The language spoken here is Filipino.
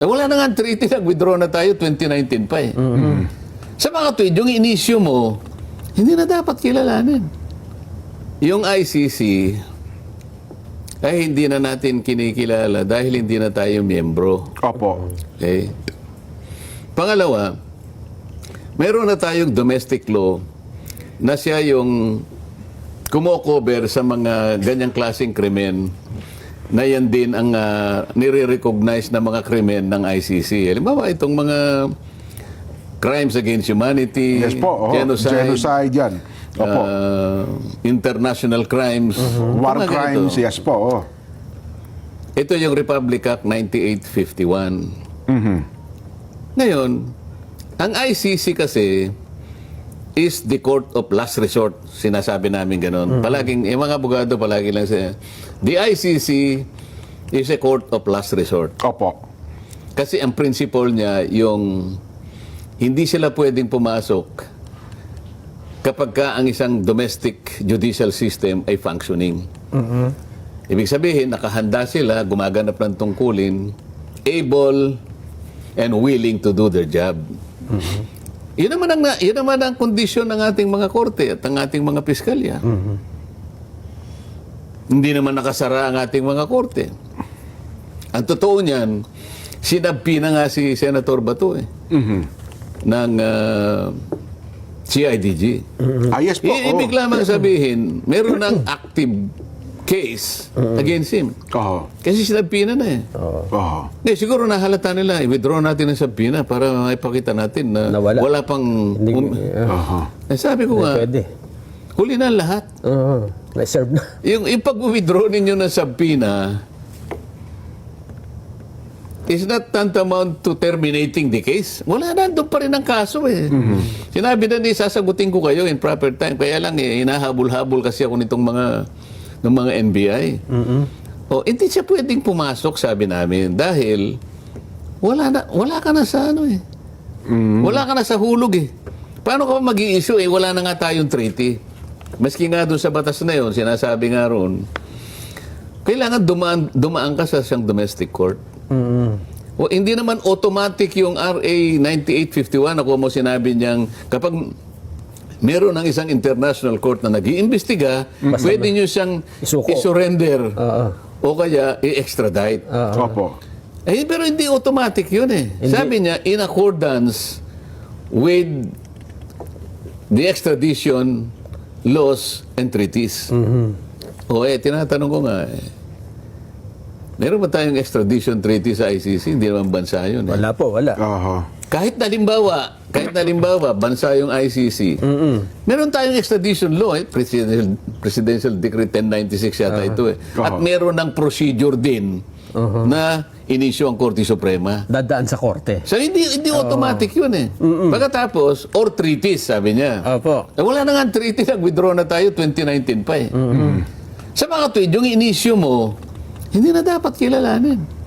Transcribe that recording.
Wala na nga ang treaty, nag-withdraw na tayo 2019 pa eh. Sa mga tweet, yung in-issue mo, hindi na dapat kilalanin. Yung ICC, ay hindi na natin kinikilala dahil hindi na tayo miyembro. Opo. Okay? Pangalawa, mayroon na tayong domestic law na siya yung kumokover sa mga ganyang klaseng krimen na yan din ang nire-recognize na mga krimen ng ICC. Halimbawa, itong mga crimes against humanity, Yes po. Genocide yan. Opo. International crimes. War mga crimes, ganito. yes po. Ito yung Republic Act 9851. Ngayon, ang ICC kasi is the court of last resort. Sinasabi namin ganun. Palaging, yung mga abogado palagi lang siya. The ICC is a court of last resort. Opo. Kasi ang principle niya, yung hindi sila pwedeng pumasok kapag ka ang isang domestic judicial system ay functioning. Ibig sabihin, nakahanda sila, gumaganap ng tungkulin, able and willing to do their job. Yun naman ang kondisyon ng ating mga korte at ng ating mga piskalya. Hindi naman nakasara ang ating mga korte. Ang totoo niyan, sinabpi na nga si Senator Bato ng CIDG. Yes po. Ibig lamang sabihin, meron ng active case against him. Kasi sinabpina na eh. Siguro nahalata nila, i-withdraw natin ang sabpina para maipakita natin na wala pang... sabi ko nga, huli na lahat. Na-serve na. Yung pag-withdraw ninyo ng sabpina is not tantamount to terminating the case. Wala na, doon pa rin ang kaso eh. Sinabi na ni, sasagutin ko kayo in proper time. Kaya lang eh, hinahabol-habol kasi ako nitong ng mga NBI. Hindi siya pwedeng pumasok, sabi namin, dahil wala ka na sa ano eh. Wala ka na sa hulog eh. Paano ka mag-i-issue eh? Wala na nga tayong treaty. Maski nga doon sa batas na yun, sinasabi nga roon, kailangan dumaan ka sa siyang domestic court. Hindi naman automatic yung RA 9851, ako mo sinabi niyang, kapag meron ng isang international court na nag-iimbestiga, pwede nyo siyang i-surrender o kaya i-extradite. Opo. Pero hindi automatic yun eh. Sabi niya, in accordance with the extradition laws and treaties. Tinatanong ko nga meron ba tayong extradition treaty sa ICC? Hindi naman bansa yun eh. Wala po, wala. Kahit na limbawa, bansa yung ICC, meron tayong extradition law, Presidential Decree 1096 yata ito eh. At meron ng procedure din na inisyu ang Korte Suprema. Dadaan sa korte. So hindi automatic yun eh. Pagkatapos, or treaties, sabi niya. Wala na nga ang treaty, nag-withdraw na tayo 2019 pa eh. Sa mga tweet, yung inisyu mo, hindi na dapat kilalanin.